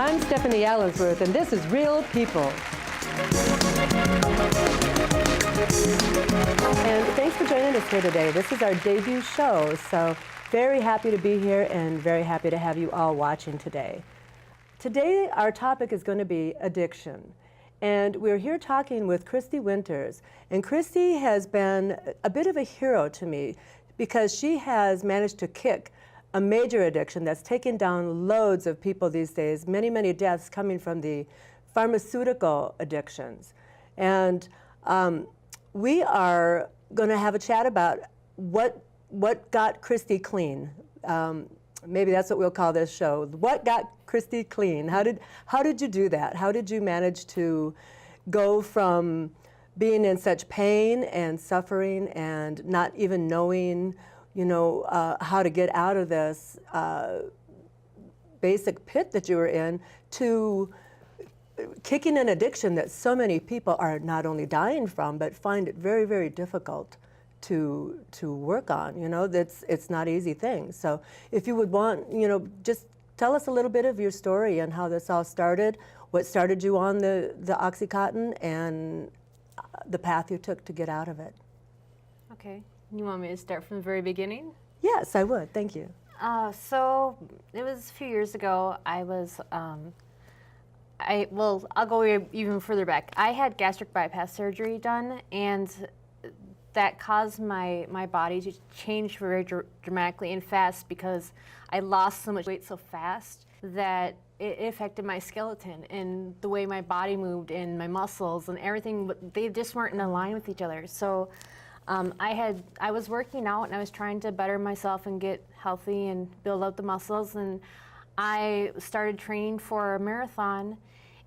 I'm Stephanie Allensworth, and this is Real People. And thanks for joining us here today. This is our debut show, so very happy to be here and very happy to have you all watching today. Today, our topic is going to be addiction. And we're here talking with Cristy Winters. And Cristy has been a bit of a hero to me because she has managed to kick a major addiction that's taken down loads of people these days, many, many deaths coming from the pharmaceutical addictions. And we are going to have a chat about what got Cristy clean. Maybe that's what we'll call this show. What got Cristy clean? How did you do that? How did you manage to go from being in such pain and suffering and not even knowing, how to get out of this basic pit that you were in, to kicking an addiction that so many people are not only dying from, but find it very, very difficult to work on. It's not an easy thing. So if you would want, just tell us a little bit of your story and how this all started, what started you on the Oxycontin, and the path you took to get out of it. Okay. You want me to start from the very beginning? Yes, I would. Thank you. So it was a few years ago. I was, I'll go even further back. I had gastric bypass surgery done, and that caused my body to change very dramatically and fast because I lost so much weight so fast that it affected my skeleton and the way my body moved and my muscles and everything. They just weren't in line with each other. So I was working out and I was trying to better myself and get healthy and build up the muscles, and I started training for a marathon,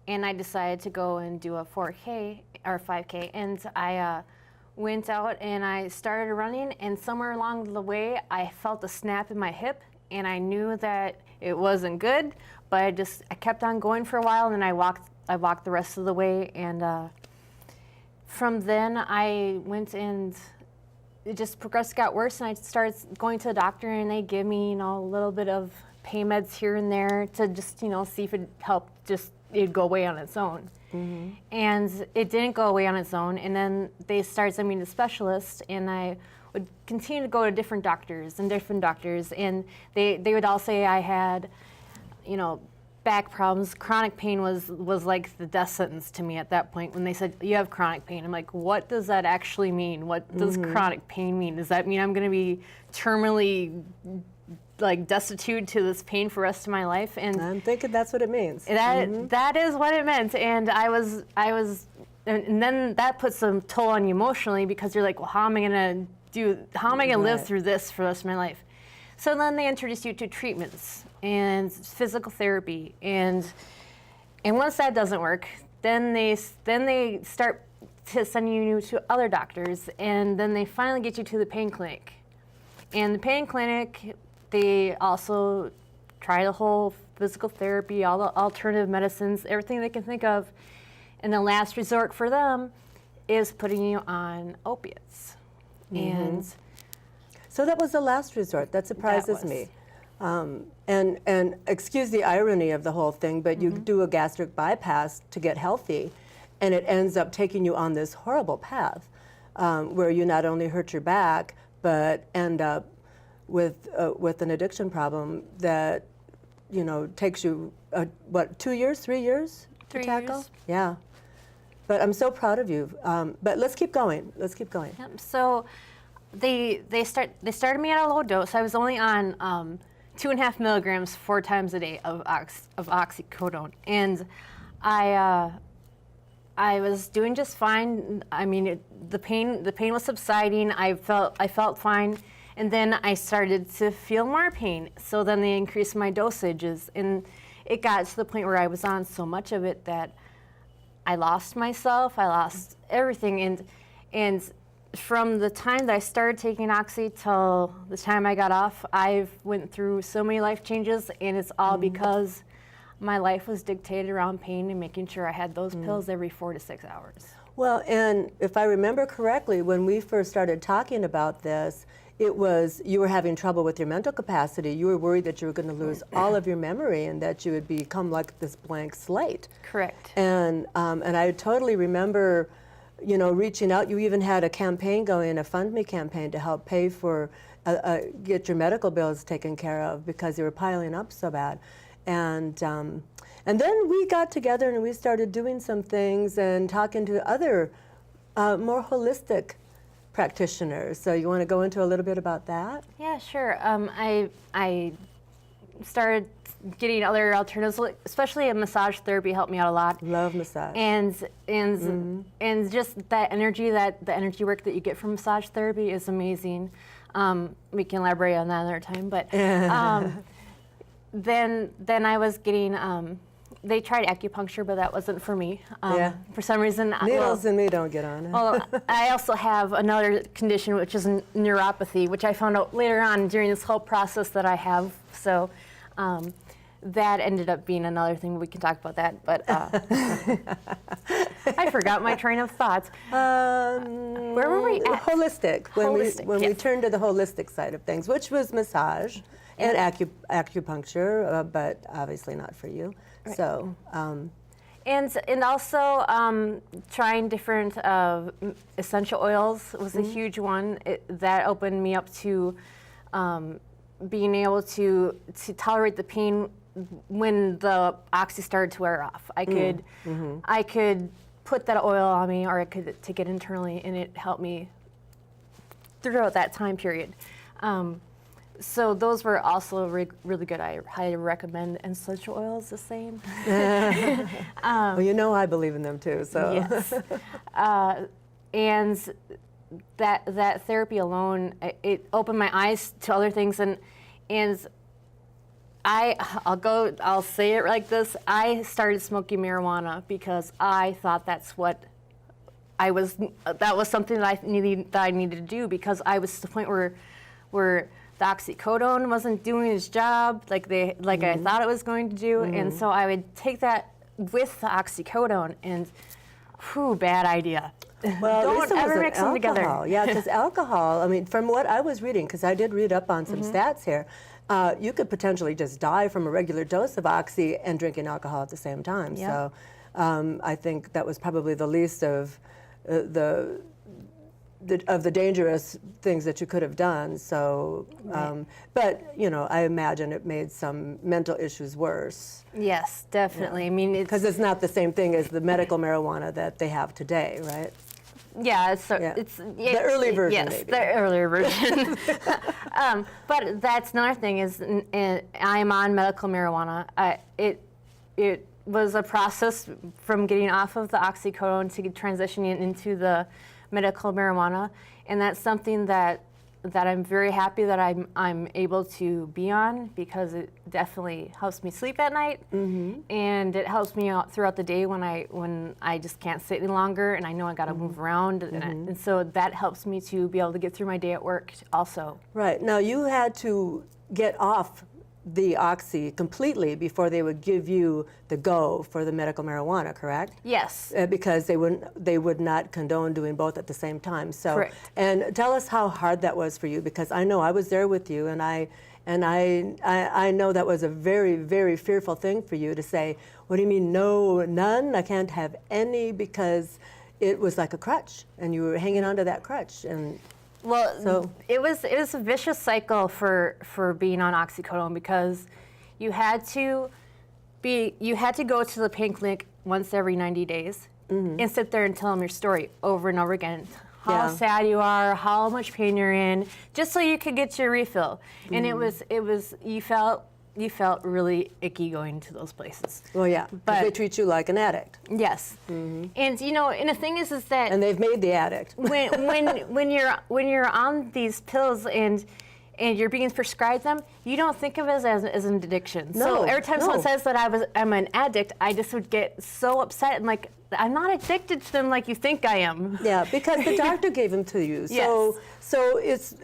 and I decided to go and do a 4K or 5K, and I went out and I started running, and somewhere along the way I felt a snap in my hip, and I knew that it wasn't good, but I kept on going for a while, and then I walked the rest of the way, and from then I went, and it just progressed, got worse, and I started going to the doctor, and they give me, a little bit of pain meds here and there to just, see if it helped, it'd go away on its own. Mm-hmm. And it didn't go away on its own, and then they started sending me to specialists, and I would continue to go to different doctors, and they would all say I had, back problems. Chronic pain was like the death sentence to me at that point when they said, you have chronic pain. I'm like, what does that actually mean? What does chronic pain mean? Does that mean I'm going to be terminally destitute to this pain for the rest of my life? And I'm thinking that's what it means. That is what it meant. And I was, and then that puts some toll on you emotionally because you're like, well, how am I going to live through this for the rest of my life? So then they introduce you to treatments and physical therapy, and once that doesn't work, then they start to sending you to other doctors, and then they finally get you to the pain clinic. And the pain clinic, they also try the whole physical therapy, all the alternative medicines, everything they can think of, and the last resort for them is putting you on opiates. Mm-hmm. And so that was the last resort. That surprises me. And excuse the irony of the whole thing, but you do a gastric bypass to get healthy, and it ends up taking you on this horrible path where you not only hurt your back, but end up with an addiction problem that, takes you, 2 years, 3 years to tackle? Years. Yeah. But I'm so proud of you. But let's keep going. Yep. So they started me at a low dose. I was only on 2.5 milligrams 4 times a day of oxycodone, and I was doing just fine. I mean, the pain was subsiding. I felt fine, and then I started to feel more pain. So then they increased my dosages, and it got to the point where I was on so much of it that I lost myself. I lost everything, and from the time that I started taking Oxy till the time I got off, I've went through so many life changes, and it's all because my life was dictated around pain and making sure I had those pills every 4 to 6 hours. Well, and if I remember correctly, when we first started talking about this, you were having trouble with your mental capacity. You were worried that you were going to lose all of your memory and that you would become like this blank slate. Correct. And I totally remember, reaching out. You even had a campaign going, a Fund Me campaign to help pay for, get your medical bills taken care of because they were piling up so bad. And then we got together and we started doing some things and talking to other more holistic practitioners. So you want to go into a little bit about that? Yeah, sure. I started getting other alternatives, especially a massage therapy helped me out a lot. Love massage. And just that energy, the energy work that you get from massage therapy is amazing. We can elaborate on that another time. But then I was getting. They tried acupuncture, but that wasn't for me. For some reason. Needles and me don't get on it. Well, I also have another condition, which is neuropathy, which I found out later on during this whole process that I have. So that ended up being another thing. We can talk about that. But I forgot my train of thoughts. Where were we at? Holistic. When we turned to the holistic side of things, which was massage and acupuncture, but obviously not for you. Right. So, and also trying different essential oils was a huge one. That opened me up to being able to tolerate the pain when the oxy started to wear off. I could put that oil on me, or I could take it internally, and it helped me throughout that time period. So those were also really good. I highly recommend, and essential oils the same. Well, I believe in them too. So yes, and that therapy alone, it opened my eyes to other things, and I'll say it like this. I started smoking marijuana because I thought that was something that I needed to do, because I was to the point where the oxycodone wasn't doing its job like I thought it was going to do, and so I would take that with the oxycodone, and bad idea. Well, don't ever mix them together. Yeah, because alcohol, from what I was reading, because I did read up on some stats here, you could potentially just die from a regular dose of oxy and drinking alcohol at the same time. Yep. So I think that was probably the least of the dangerous things that you could have done. So, but I imagine it made some mental issues worse. Yes, definitely. Yeah. Because it's not the same thing as the medical marijuana that they have today, right? Yeah, it's the early version. Yes, maybe. The earlier version. But that's another thing is I'm on medical marijuana. It was a process from getting off of the oxycodone to transitioning into the medical marijuana, and that's something that I'm very happy that I'm able to be on, because it definitely helps me sleep at night, and it helps me out throughout the day when I just can't sit any longer and I know I got to move around, and so that helps me to be able to get through my day at work also. Right. Now you had to get off the oxy completely before they would give you the go for the medical marijuana, correct? Yes. Because they would not condone doing both at the same time. So, correct. And tell us how hard that was for you, because I know I was there with you, and I know that was a very, very fearful thing for you to say, what do you mean, no, none? I can't have any, because it was like a crutch, and you were hanging onto that crutch. And well, so it was a vicious cycle for being on oxycodone, because you had to go to the pain clinic once every 90 days and sit there and tell them your story over and over again. How sad you are, how much pain you're in, just so you could get your refill. And it was you felt really icky going to those places. Well, yeah, but they treat you like an addict. Yes, and and the thing is that, and they've made the addict. when you're on these pills and you're being prescribed them, you don't think of it as an addiction. No, so every time someone says that I'm an addict, I just would get so upset and like, I'm not addicted to them like you think I am. Yeah, because the doctor gave them to you. Yes. So it's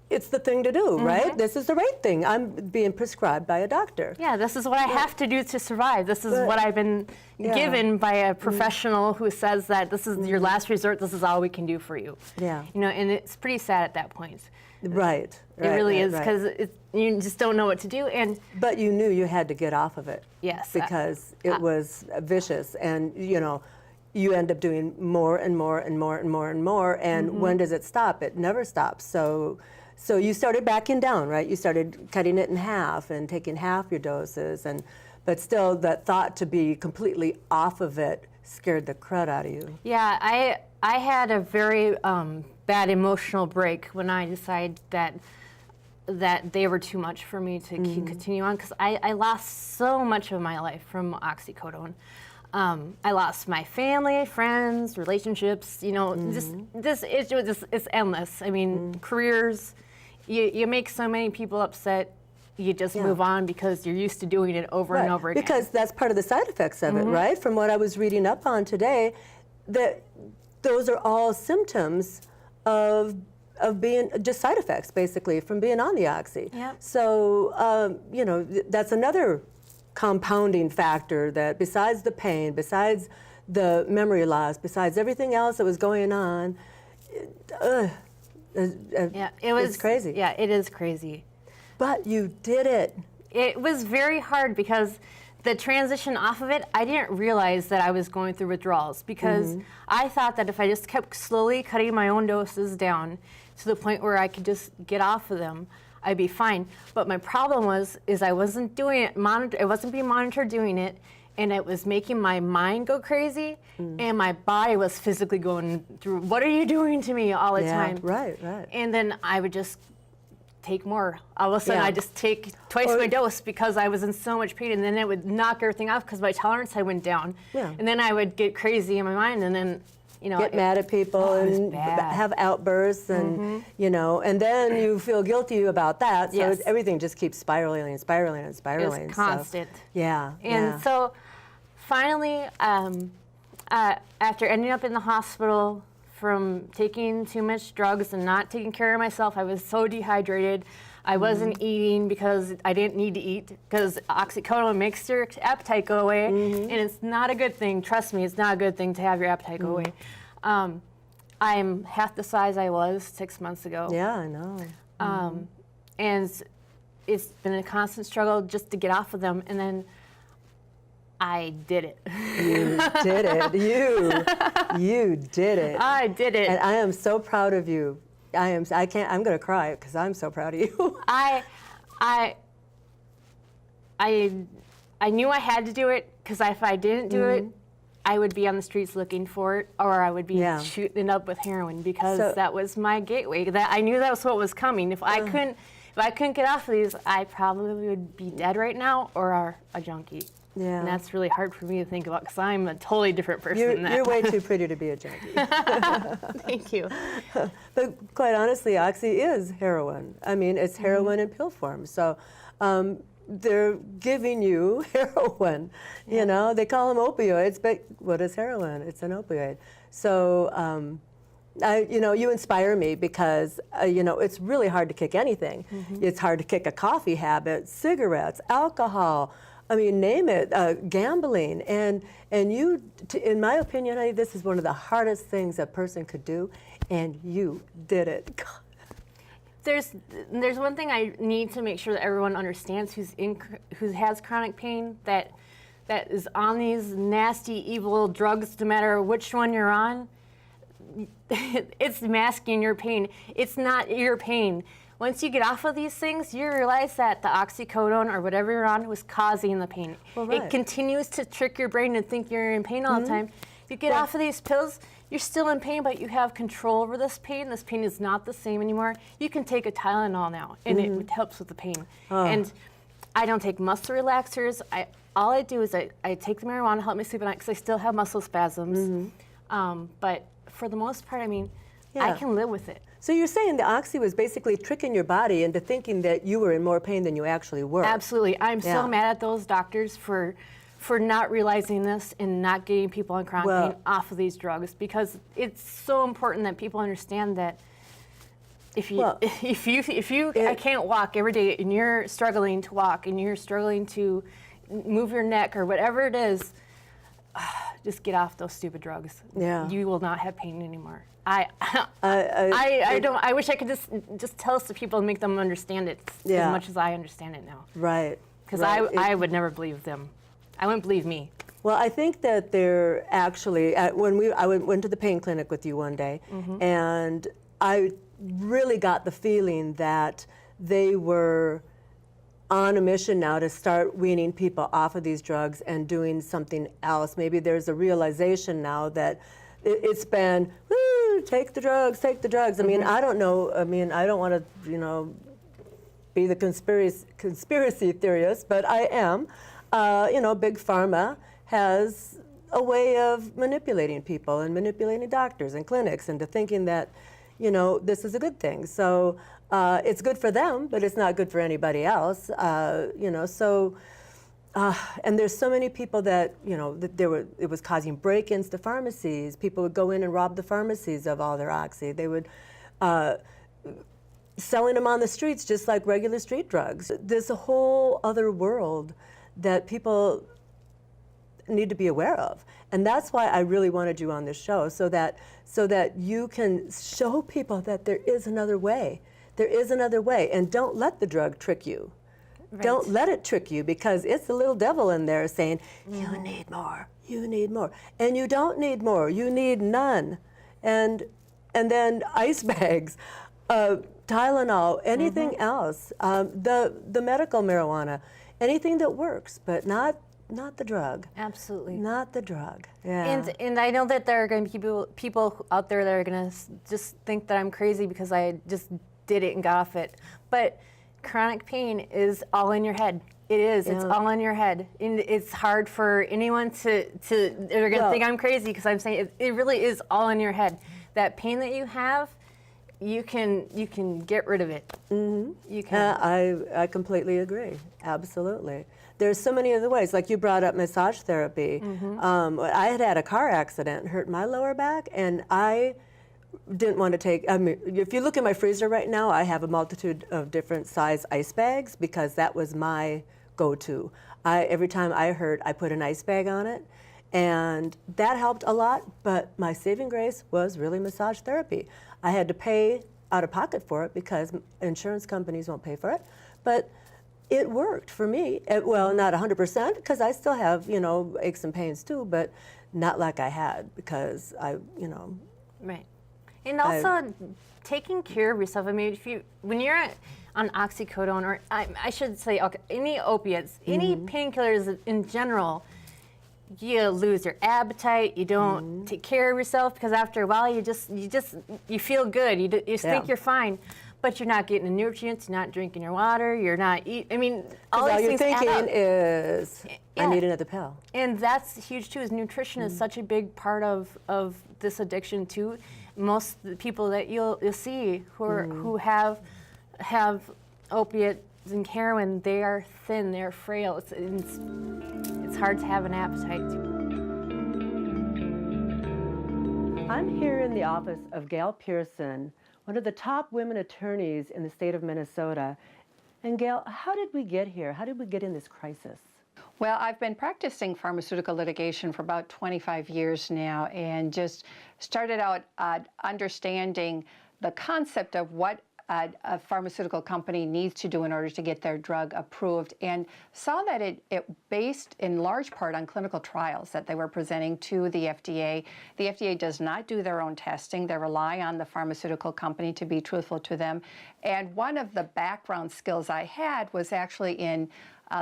it's the thing to do, right? This is the right thing. I'm being prescribed by a doctor. Yeah, this is what I have to do to survive. This is what I've been given by a professional who says that this is your last resort, this is all we can do for you. Yeah. You know, and it's pretty sad at that point. Right. It really is, right. because you just don't know what to do. And But you knew you had to get off of it. yes. Because it was vicious, and you know, you end up doing more and more and more and more and more, and when does it stop? It never stops. So you started backing down, right? You started cutting it in half and taking half your doses, but still that thought to be completely off of it scared the crud out of you. Yeah, I had a very bad emotional break when I decided that they were too much for me to continue on, because I lost so much of my life from oxycodone. I lost my family, friends, relationships. You know, it's endless. I mean, careers. You make so many people upset. You just move on because you're used to doing it over and over again. Because that's part of the side effects of it, right? From what I was reading up on today, that those are all symptoms of being just side effects, basically, from being on the oxy. Yep. So, you know, that's another compounding factor, that besides the pain, besides the memory loss, besides everything else that was going on, it's crazy. Yeah, it is crazy. But you did it. It was very hard because the transition off of it, I didn't realize that I was going through withdrawals, because I thought that if I just kept slowly cutting my own doses down to the point where I could just get off of them, I'd be fine. But my problem is I wasn't doing it, I wasn't being monitored doing it, and it was making my mind go crazy, and my body was physically going through, what are you doing to me all the time? Right. And then I would just take more. All of a sudden, I just take twice my dose because I was in so much pain, and then it would knock everything off because my tolerance had went down. Yeah. And then I would get crazy in my mind, and then, you know, get mad at people and bad. have outbursts, and you know, and then you feel guilty about that. So everything just keeps spiraling and spiraling and spiraling. It's constant. So, yeah. And so finally, after ending up in the hospital from taking too much drugs and not taking care of myself, I was so dehydrated. I wasn't eating because I didn't need to eat, because oxycodone makes your appetite go away, and it's not a good thing. Trust me, it's not a good thing to have your appetite go away. I'm half the size I was 6 months ago. Yeah, I know. And it's been a constant struggle just to get off of them, and then I did it. You did it. You did it. I did it. And I am so proud of you. I'm going to cry because I'm so proud of you. I knew I had to do it, because if I didn't do it, I would be on the streets looking for it, or I would be shooting it up with heroin, because that was my gateway. That I knew that was what was coming. If I couldn't get off of these, I probably would be dead right now, or a junkie. Yeah. And that's really hard for me to think about, because I'm a totally different person than that. You're way too pretty to be a junkie. Thank you. But quite honestly, oxy is heroin. I mean, it's heroin in pill form. So they're giving you heroin. You know, they call them opioids, but what is heroin? It's an opioid. So you know, you inspire me, because you know, it's really hard to kick anything. It's hard to kick a coffee habit, cigarettes, alcohol. I mean, name it, gambling, and you, in my opinion, honey, this is one of the hardest things a person could do, and you did it. There's one thing I need to make sure that everyone understands who has chronic pain, that is on these nasty, evil drugs, no matter which one you're on. It's masking your pain. It's not your pain. Once you get off of these things, you realize that the oxycodone or whatever you're on was causing the pain. Well, It continues to trick your brain to think you're in pain all the time. You get off of these pills, you're still in pain, but you have control over this pain. This pain is not the same anymore. You can take a Tylenol now, and it helps with the pain. And I don't take muscle relaxers. All I do is I take the marijuana to help me sleep at night, because I still have muscle spasms. But for the most part, I mean, I can live with it. So you're saying the oxy was basically tricking your body into thinking that you were in more pain than you actually were. Absolutely. I'm so mad at those doctors for not realizing this and not getting people in chronic pain off of these drugs, because it's so important that people understand that I can't walk every day and you're struggling to walk and you're struggling to move your neck or whatever it is, just get off those stupid drugs. Yeah. You will not have pain anymore. I wish I could just tell this to people and make them understand it as much as I understand it now. Right. Because I would never believe them. I wouldn't believe me. Well, I think that they're actually, when I went to the pain clinic with you one day, and I really got the feeling that they were on a mission now to start weaning people off of these drugs and doing something else. Maybe there's a realization now that it's been, woo, take the drugs, take the drugs. I mean, I don't know, I don't want to, be the conspiracy theorist, but I am. Big pharma has a way of manipulating people and manipulating doctors and clinics into thinking that, this is a good thing. So it's good for them, but it's not good for anybody else. And there's so many people that, it was causing break-ins to pharmacies. People would go in and rob the pharmacies of all their oxy. They would selling them on the streets just like regular street drugs. There's a whole other world that people need to be aware of. And that's why I really wanted you on this show, so that you can show people that there is another way. There is another way, and don't let the drug trick you. Right. Don't let it trick you, because it's the little devil in there saying, you need more, you need more. And you don't need more, you need none. And then ice bags, Tylenol, anything else, the medical marijuana, anything that works, but not the drug. Absolutely. Not the drug. Yeah. And I know that there are going to be people out there that are going to just think that I'm crazy because I just did it and got off it. But chronic pain is all in your head. It is. Yeah. It's all in your head. And it's hard for anyone they're going to think I'm crazy because I'm saying it really is all in your head. That pain that you have, you can get rid of it. You can. I completely agree. Absolutely. There's so many other ways. Like you brought up massage therapy. I had a car accident, hurt my lower back, and I didn't want to take, if you look in my freezer right now, I have a multitude of different size ice bags because that was my go-to. Every time I hurt, I put an ice bag on it, and that helped a lot, but my saving grace was really massage therapy. I had to pay out of pocket for it because insurance companies won't pay for it, but it worked for me. Well, not 100%, because I still have, aches and pains too, but not like I had because Right. And also taking care of yourself. I mean, when you're on oxycodone, or I should say any opiates, any painkillers in general, you lose your appetite. You don't take care of yourself because after a while you feel good. You think you're fine, but you're not getting the nutrients. You're not drinking your water. You're not eating. I mean, all these you're things thinking is, I need another pill. And that's huge too. Is nutrition is such a big part of this addiction too. Most of the people that you'll see who have opiates and heroin, they are thin, they're frail. It's hard to have an appetite. I'm here in the office of Gail Pearson, one of the top women attorneys in the state of Minnesota. And Gail, how did we get here? How did we get in this crisis? Well, I've been practicing pharmaceutical litigation for about 25 years now, and just started out understanding the concept of what a pharmaceutical company needs to do in order to get their drug approved, and saw that it based in large part on clinical trials that they were presenting to the FDA. The FDA does not do their own testing. They rely on the pharmaceutical company to be truthful to them. And one of the background skills I had was actually in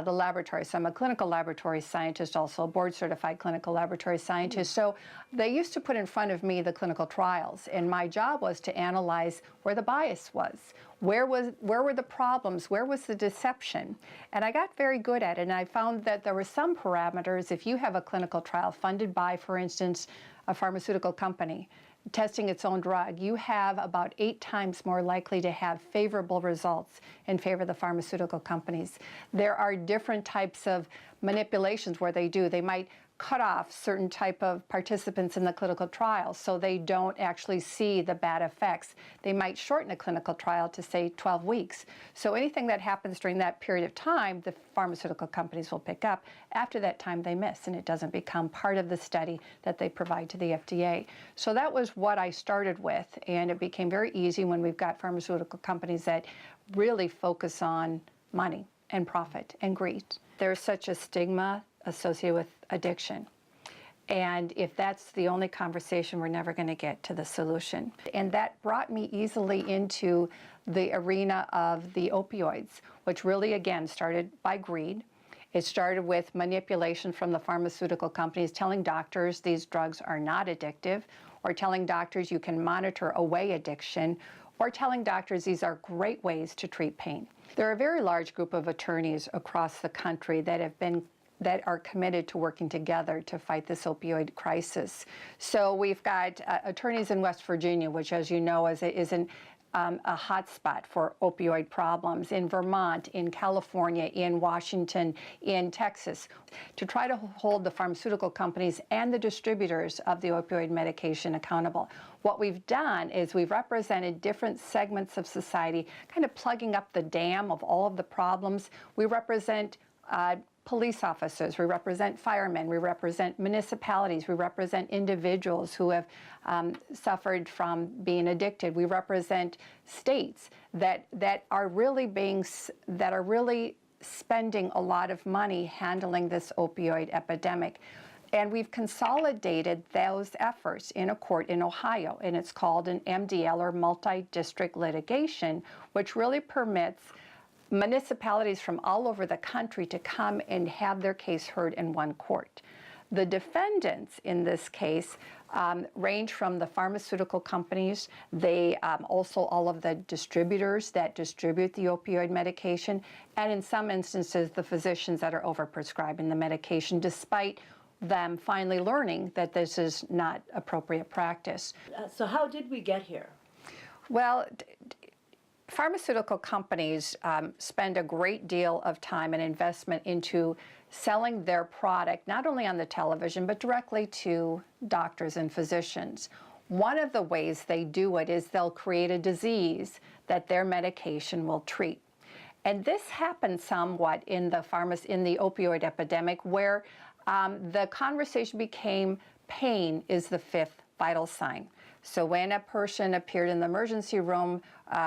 the laboratory. So I'm a clinical laboratory scientist, also a board-certified clinical laboratory scientist. So they used to put in front of me the clinical trials, and my job was to analyze where the bias was. Where were the problems? Where was the deception? And I got very good at it, and I found that there were some parameters. If you have a clinical trial funded by, for instance, a pharmaceutical company, testing its own drug, you have about 8 times more likely to have favorable results in favor of the pharmaceutical companies. There are different types of manipulations where they might cut off certain type of participants in the clinical trial so they don't actually see the bad effects. They might shorten a clinical trial to, say, 12 weeks. So anything that happens during that period of time, the pharmaceutical companies will pick up. After that time, they miss, and it doesn't become part of the study that they provide to the FDA. So that was what I started with, and it became very easy when we've got pharmaceutical companies that really focus on money and profit and greed. There's such a stigma associated with addiction. And if that's the only conversation, we're never going to get to the solution. And that brought me easily into the arena of the opioids, which really, again, started by greed. It started with manipulation from the pharmaceutical companies telling doctors these drugs are not addictive, or telling doctors you can monitor away addiction, or telling doctors these are great ways to treat pain. There are a very large group of attorneys across the country that are committed to working together to fight this opioid crisis. So we've got attorneys in West Virginia, which, as you know, is a hot spot for opioid problems, in Vermont, in California, in Washington, in Texas, to try to hold the pharmaceutical companies and the distributors of the opioid medication accountable. What we've done is we've represented different segments of society, kind of plugging up the dam of all of the problems. We represent police officers, we represent firemen, we represent municipalities, we represent individuals who have suffered from being addicted. We represent states that are really spending a lot of money handling this opioid epidemic. And we've consolidated those efforts in a court in Ohio, and it's called an MDL, or multi-district litigation, which really permits municipalities from all over the country to come and have their case heard in one court. The defendants in this case range from the pharmaceutical companies, they also all of the distributors that distribute the opioid medication, and in some instances the physicians that are overprescribing the medication, despite them finally learning that this is not appropriate practice. So how did we get here? Well, pharmaceutical companies spend a great deal of time and investment into selling their product, not only on the television, but directly to doctors and physicians. One of the ways they do it is they'll create a disease that their medication will treat. And this happened somewhat in the opioid epidemic, where the conversation became pain is the fifth vital sign. So when a person appeared in the emergency room,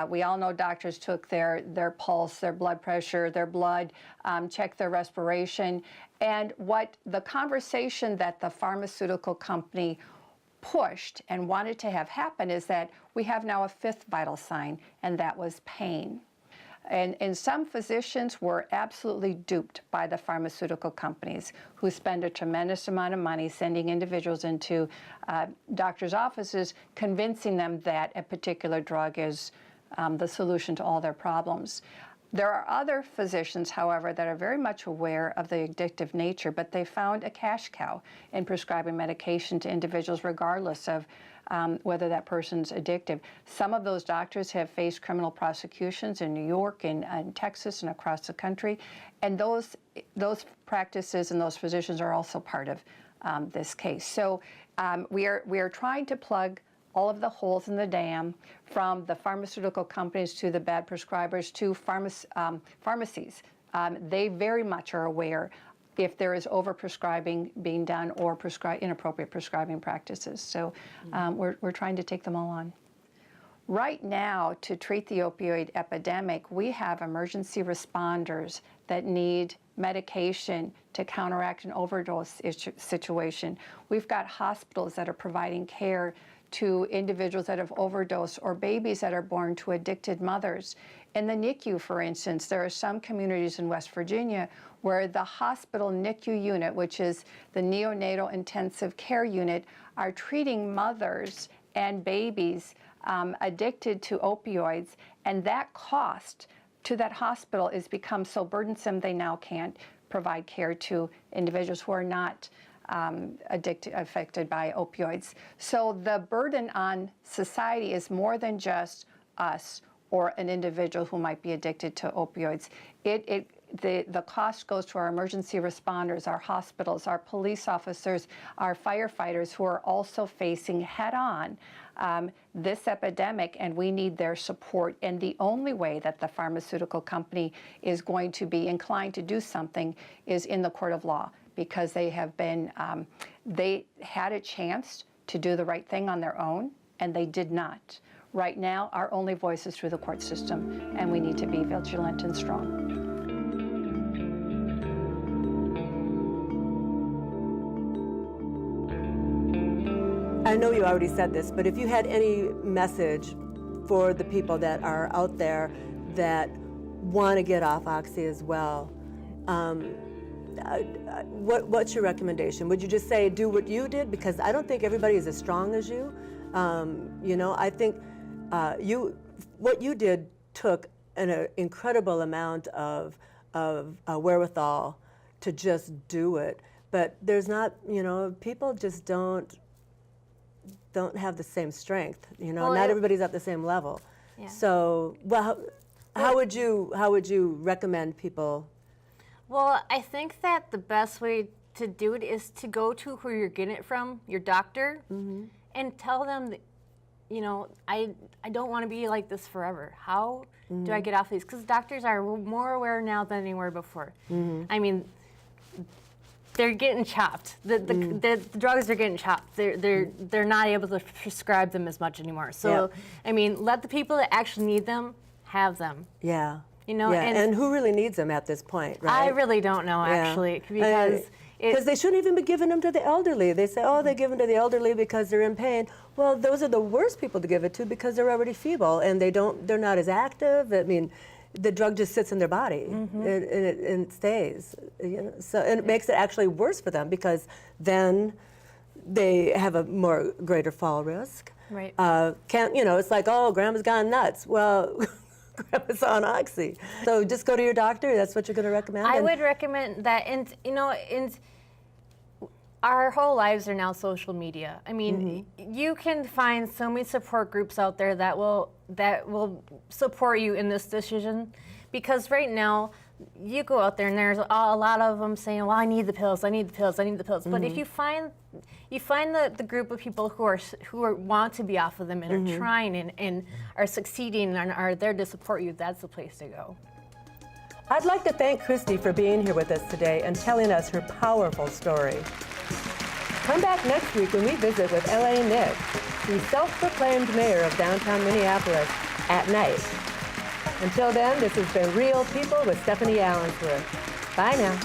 we all know doctors took their pulse, their blood pressure, their blood, checked their respiration. And what the conversation that the pharmaceutical company pushed and wanted to have happen is that we have now a fifth vital sign, and that was pain. And some physicians were absolutely duped by the pharmaceutical companies, who spend a tremendous amount of money sending individuals into doctors' offices, convincing them that a particular drug is the solution to all their problems. There are other physicians, however, that are very much aware of the addictive nature, but they found a cash cow in prescribing medication to individuals regardless of whether that person's addictive. Some of those doctors have faced criminal prosecutions in New York and Texas and across the country, and those practices and those physicians are also part of this case. So we are trying to plug all of the holes in the dam, from the pharmaceutical companies to the bad prescribers to pharmacies. They very much are aware if there is overprescribing being done or inappropriate prescribing practices. So we're trying to take them all on. Right now, to treat the opioid epidemic, we have emergency responders that need medication to counteract an overdose situation. We've got hospitals that are providing care to individuals that have overdosed, or babies that are born to addicted mothers. In the NICU, for instance, there are some communities in West Virginia where the hospital NICU unit, which is the neonatal intensive care unit, are treating mothers and babies addicted to opioids, and that cost to that hospital has become so burdensome they now can't provide care to individuals who are not affected by opioids. So the burden on society is more than just us or an individual who might be addicted to opioids. It the cost goes to our emergency responders, our hospitals, our police officers, our firefighters who are also facing head-on this epidemic, and we need their support. And the only way that the pharmaceutical company is going to be inclined to do something is in the court of law, because they have been, they had a chance to do the right thing on their own, and they did not. Right now, our only voice is through the court system, and we need to be vigilant and strong. I know you already said this, but if you had any message for the people that are out there that want to get off Oxy as well, what's your recommendation? Would you just say do what you did? Because I don't think everybody is as strong as you. You know, I think what you did took an incredible amount of wherewithal to just do it. But there's not, you know, people just don't have the same strength. You know, Well, not everybody's at the same level. Yeah. So, well, how would you recommend people? Well, I think that the best way to do it is to go to who you're getting it from, your doctor, and tell them that, you know, I don't want to be like this forever. How do I get off these? Because doctors are more aware now than they were before. I mean, they're getting chopped. The drugs are getting chopped. They're not able to prescribe them as much anymore. So, I mean, let the people that actually need them have them. Yeah. You know, yeah. And who really needs them at this point, right? I really don't know, actually, because they shouldn't even be giving them to the elderly. They say, oh, they give them to the elderly because they're in pain. Well, those are the worst people to give it to because they're already feeble and they're not as active. I mean, the drug just sits in their body and it stays. You know? So, and it makes it actually worse for them because then they have a greater fall risk. Right. You know, it's like, oh, grandma's gone nuts. Well, grandma's on Oxy. So just go to your doctor. That's what you're going to recommend? I would recommend that. And, you know, our whole lives are now social media. I mean, you can find so many support groups out there that will support you in this decision, because right now you go out there and there's a lot of them saying, well, I need the pills, I need the pills, I need the pills. But if you find the group of people who want to be off of them and are trying and are succeeding and are there to support you, that's the place to go. I'd like to thank Cristy for being here with us today and telling us her powerful story. Come back next week when we visit with L.A. Nick, the self-proclaimed mayor of downtown Minneapolis, at night. Until then, this has been Real People with Stephanie Allensworth. Bye now.